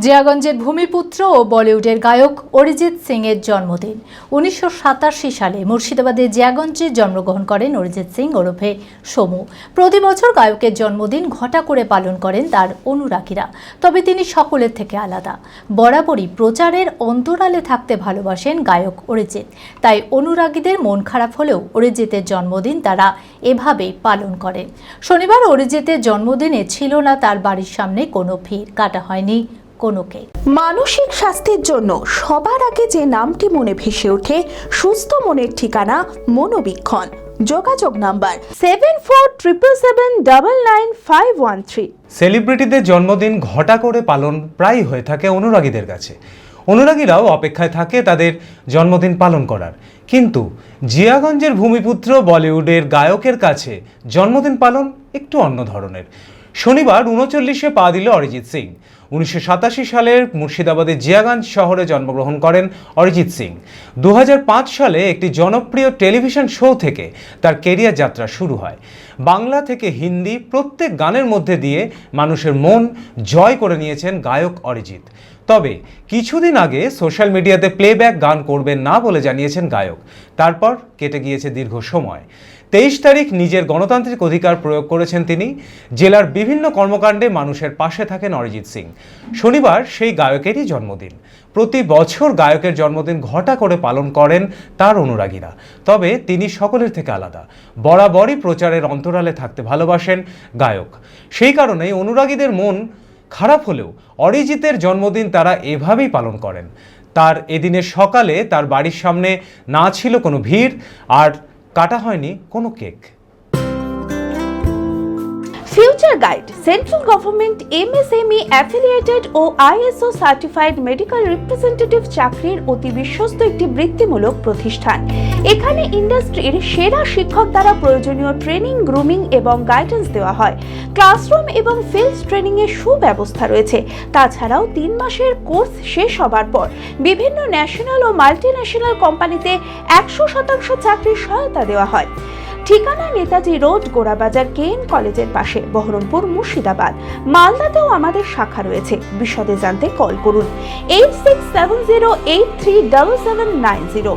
জিয়াগঞ্জের ভূমিপুত্র ও বলিউডের গায়ক অরিজিৎ সিং এর জন্মদিন। 1987 সালে মুর্শিদাবাদের জিয়াগঞ্জে জন্মগ্রহণ করেন অরিজিৎ সিং ওরফে সোমু। প্রতি বছর গায়কের জন্মদিন ঘটা করে পালন করেন তার অনুরাগীরা। তবে তিনি সকলের থেকে আলাদা। বরাবরই প্রচারের অন্তরালে থাকতে ভালোবাসেন গায়ক অরিজিৎ। তাই অনুরাগীদের মন খারাপ হলেও অরিজিতের জন্মদিন তারা এভাবেই পালন করেন। শনিবার অরিজিতের জন্মদিনে ছিল না তার বাড়ির সামনে কোনো ভিড়, কাটা হয়নি কোনো কেক। মানসিক স্বাস্থ্যের জন্য সবার আগে যে নামটি মনে ভেসে ওঠে, সুস্থ মনের ঠিকানা মনোবীক্ষণ। যোগাযোগ নাম্বার 7477799513। সেলিব্রিটিদের জন্মদিন ঘটা করে পালন প্রায় হয়ে থাকে অনুরাগীদের কাছে। অনুরাগীরাও অপেক্ষায় থাকে তাদের জন্মদিন পালন করার। কিন্তু জিয়াগঞ্জের ভূমিপুত্র বলিউডের গায়কের কাছে জন্মদিন পালন একটু অন্য ধরনের। শনিবার 39-এ পা দিল অরিজিৎ সিং। 1987 সালের মুর্শিদাবাদের জিয়াগঞ্জ শহরে জন্মগ্রহণ করেন অরিজিৎ সিং। 2005 সালে একটি জনপ্রিয় টেলিভিশন শো থেকে তার কেরিয়ার যাত্রা শুরু হয়। বাংলা থেকে হিন্দি প্রত্যেক গানের মধ্যে দিয়ে মানুষের মন জয় করে নিয়েছেন গায়ক অরিজিৎ। তবে কিছুদিন আগে সোশ্যাল মিডিয়াতে প্লেব্যাক গান করবেন না বলে জানিয়েছেন গায়ক। তারপর কেটে গিয়েছে দীর্ঘ সময়। 23 তারিখ নিজের গণতান্ত্রিক অধিকার প্রয়োগ করেছেন তিনি। জেলার বিভিন্ন কর্মকাণ্ডে মানুষের পাশে থাকেন অরিজিৎ সিং। শনিবার সেই গায়কেরই জন্মদিন। প্রতি বছর গায়কের জন্মদিন ঘটা করে পালন করেন তার অনুরাগীরা। তবে তিনি সকলের থেকে আলাদা। বরাবরই প্রচারের অন্তরালে থাকতে ভালোবাসেন গায়ক। সেই কারণেই অনুরাগীদের মন খারাপ হলেও অরিজিতের জন্মদিন তারা এভাবেই পালন করেন। তার এদিনের সকালে তার বাড়ির সামনে না ছিল কোনো ভিড়, আর কাটা হয়নি কোনো cake. Future guide central government MSME affiliated ও আইএসও সার্টিফাইড মেডিকেল রিপ্রেজেন্টেটিভ চাকরির অতি বিশ্বস্ত একটি বৃত্তিমূলক প্রতিষ্ঠান। এখানে ইন্ডাস্ট্রির সেরা শিক্ষক দ্বারা প্রয়োজনীয় ট্রেনিং, গ্রুমিং এবং গাইডেন্স দেওয়া হয়। ক্লাসরুম এবং ফিল্ড ট্রেনিং এর সুব্যবস্থা রয়েছে। তাছাড়াও 3 মাসের কোর্স শেষ হবার পর বিভিন্ন ন্যাশনাল ও মাল্টিন্যাশনাল কোম্পানিতে 100% চাকরির সহায়তা দেওয়া হয়। ঠিকানা নেতাজি রোড, গোড়াবাজার কেএন কলেজের পাশে, বহরমপুর, মুর্শিদাবাদ। মালদাতেও আমাদের শাখা রয়েছে। বিশদে জানতে কল করুন 8670837790।